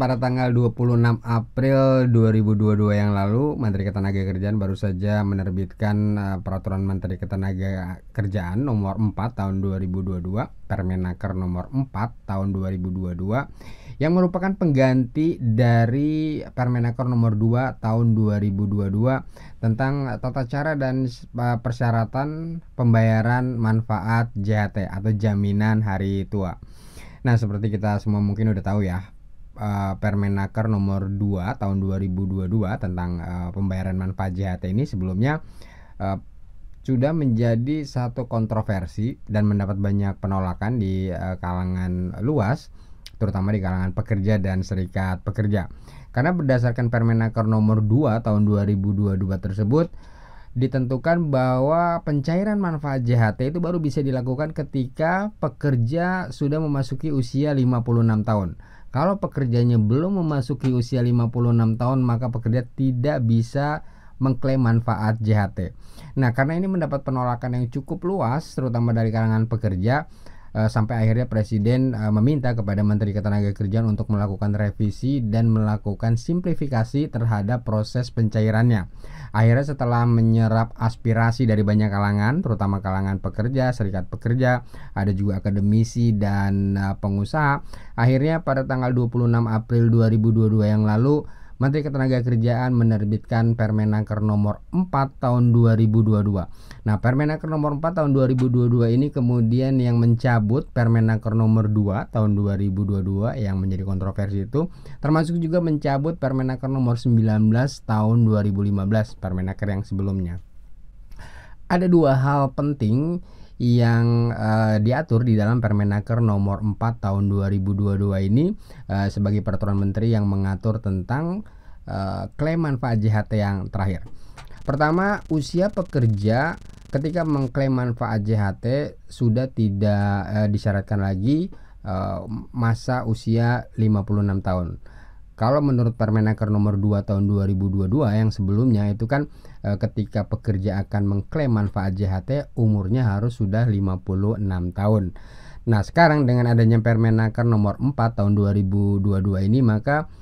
pada tanggal 26 April 2022 yang lalu, Menteri Ketenagakerjaan baru saja menerbitkan Peraturan Menteri Ketenagakerjaan nomor 4 tahun 2022, Permenaker nomor 4 tahun 2022, yang merupakan pengganti dari Permenaker nomor 2 tahun 2022 tentang tata cara dan persyaratan pembayaran manfaat JHT atau jaminan hari tua. Nah, seperti kita semua mungkin udah tahu ya, Permenaker nomor 2 tahun 2022 tentang pembayaran manfaat JHT ini sebelumnya sudah menjadi satu kontroversi dan mendapat banyak penolakan di kalangan luas, terutama di kalangan pekerja dan serikat pekerja. Karena berdasarkan Permenaker nomor 2 tahun 2022 tersebut ditentukan bahwa pencairan manfaat JHT itu baru bisa dilakukan ketika pekerja sudah memasuki usia 56 tahun. Kalau pekerjanya belum memasuki usia 56 tahun, maka pekerja tidak bisa mengklaim manfaat JHT. Nah, karena ini mendapat penolakan yang cukup luas, terutama dari kalangan pekerja, sampai akhirnya Presiden meminta kepada Menteri Ketenagakerjaan untuk melakukan revisi dan melakukan simplifikasi terhadap proses pencairannya. Akhirnya setelah menyerap aspirasi dari banyak kalangan, terutama kalangan pekerja, serikat pekerja, ada juga akademisi dan pengusaha, akhirnya pada tanggal 26 April 2022 yang lalu, Menteri Ketenagakerjaan menerbitkan Permenaker nomor 4 tahun 2022. Nah, Permenaker nomor 4 tahun 2022 ini kemudian yang mencabut Permenaker nomor 2 tahun 2022 yang menjadi kontroversi itu, termasuk juga mencabut Permenaker nomor 19 tahun 2015, Permenaker yang sebelumnya. Ada dua hal penting yang diatur di dalam Permenaker nomor 4 tahun 2022 ini sebagai peraturan menteri yang mengatur tentang klaim manfaat JHT yang terakhir. Pertama, usia pekerja ketika mengklaim manfaat JHT sudah tidak disyaratkan lagi masa usia 56 tahun. Kalau menurut Permenaker nomor 2 tahun 2022 yang sebelumnya itu kan ketika pekerja akan mengklaim manfaat JHT umurnya harus sudah 56 tahun. Nah, sekarang dengan adanya Permenaker nomor 4 tahun 2022 ini, maka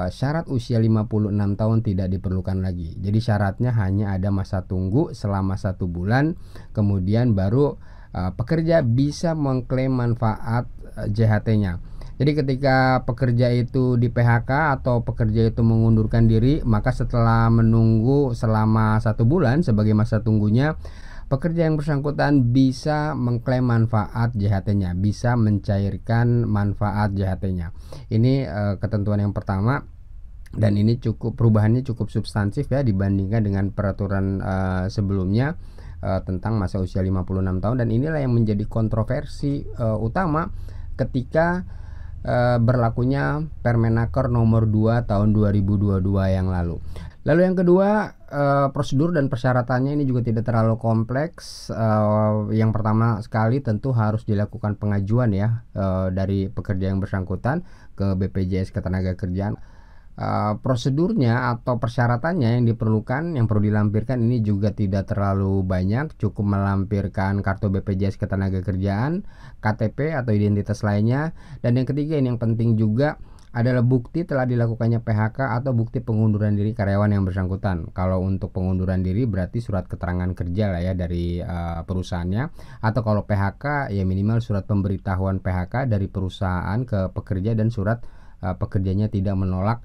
syarat usia 56 tahun tidak diperlukan lagi. Jadi syaratnya hanya ada masa tunggu selama 1 bulan, kemudian baru pekerja bisa mengklaim manfaat JHT-nya. Jadi ketika pekerja itu di PHK atau pekerja itu mengundurkan diri, maka setelah menunggu selama 1 bulan sebagai masa tunggunya, pekerja yang bersangkutan bisa mengklaim manfaat JHT-nya, bisa mencairkan manfaat JHT-nya. Ini ketentuan yang pertama, dan ini perubahannya cukup substansif ya dibandingkan dengan peraturan sebelumnya tentang masa usia 56 tahun, dan inilah yang menjadi kontroversi utama ketika berlakunya Permenaker nomor 2 tahun 2022 yang lalu. Lalu yang kedua, prosedur dan persyaratannya ini juga tidak terlalu kompleks. Yang pertama sekali tentu harus dilakukan pengajuan ya dari pekerja yang bersangkutan ke BPJS Ketenagakerjaan. Prosedurnya atau persyaratannya yang diperlukan, yang perlu dilampirkan ini juga tidak terlalu banyak, cukup melampirkan kartu BPJS Ketenagakerjaan, KTP atau identitas lainnya, dan yang ketiga ini yang penting juga adalah bukti telah dilakukannya PHK atau bukti pengunduran diri karyawan yang bersangkutan. Kalau untuk pengunduran diri berarti surat keterangan kerja lah ya dari perusahaannya, atau kalau PHK ya minimal surat pemberitahuan PHK dari perusahaan ke pekerja dan surat pekerjanya tidak menolak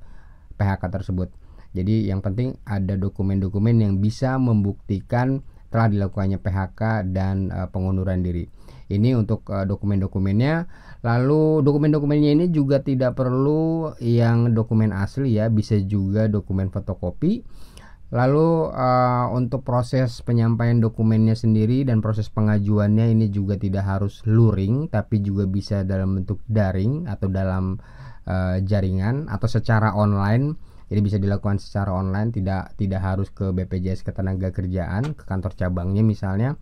PHK tersebut. Jadi yang penting ada dokumen-dokumen yang bisa membuktikan telah dilakukannya PHK dan pengunduran diri. Ini untuk dokumen-dokumennya. Lalu dokumen-dokumennya ini juga tidak perlu yang dokumen asli ya, bisa juga dokumen fotokopi. Lalu untuk proses penyampaian dokumennya sendiri dan proses pengajuannya ini juga tidak harus luring, tapi juga bisa dalam bentuk daring atau dalam jaringan atau secara online. Jadi bisa dilakukan secara online, tidak harus ke BPJS Ketenagakerjaan, ke kantor cabangnya misalnya.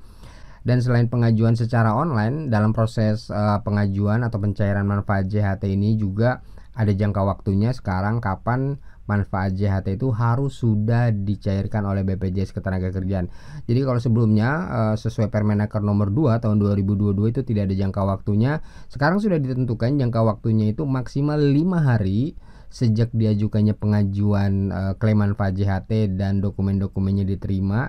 Dan selain pengajuan secara online, dalam proses pengajuan atau pencairan manfaat JHT ini juga ada jangka waktunya sekarang kapan manfaat JHT itu harus sudah dicairkan oleh BPJS Ketenagakerjaan. Jadi kalau sebelumnya sesuai Permenaker nomor 2 tahun 2022 itu tidak ada jangka waktunya, sekarang sudah ditentukan jangka waktunya itu maksimal 5 hari sejak diajukannya pengajuan klaim manfaat JHT dan dokumen-dokumennya diterima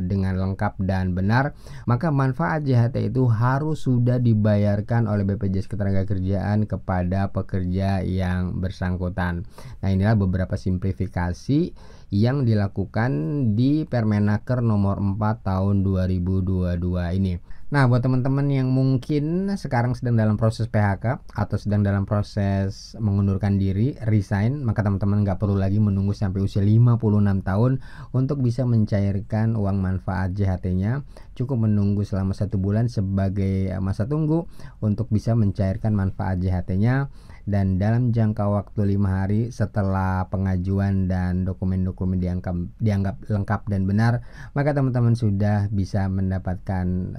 dengan lengkap dan benar, maka manfaat JHT itu harus sudah dibayarkan oleh BPJS Ketenagakerjaan kepada pekerja yang bersangkutan. Nah, inilah beberapa simplifikasi yang dilakukan di Permenaker nomor 4 tahun 2022 ini. Nah, buat teman-teman yang mungkin sekarang sedang dalam proses PHK atau sedang dalam proses mengundurkan diri, resign, maka teman-teman nggak perlu lagi menunggu sampai usia 56 tahun untuk bisa mencairkan uang manfaat JHT-nya. Cukup menunggu selama 1 bulan sebagai masa tunggu untuk bisa mencairkan manfaat JHT-nya, dan dalam jangka waktu 5 hari setelah pengajuan dan dokumen-dokumen dianggap lengkap dan benar, maka teman-teman sudah bisa mendapatkan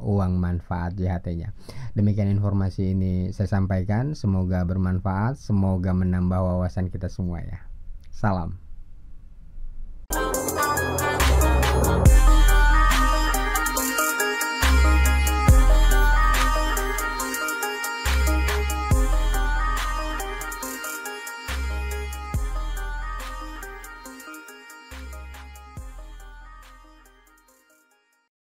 uang manfaat JHT-nya. Demikian informasi ini saya sampaikan, semoga bermanfaat, semoga menambah wawasan kita semua ya. Salam.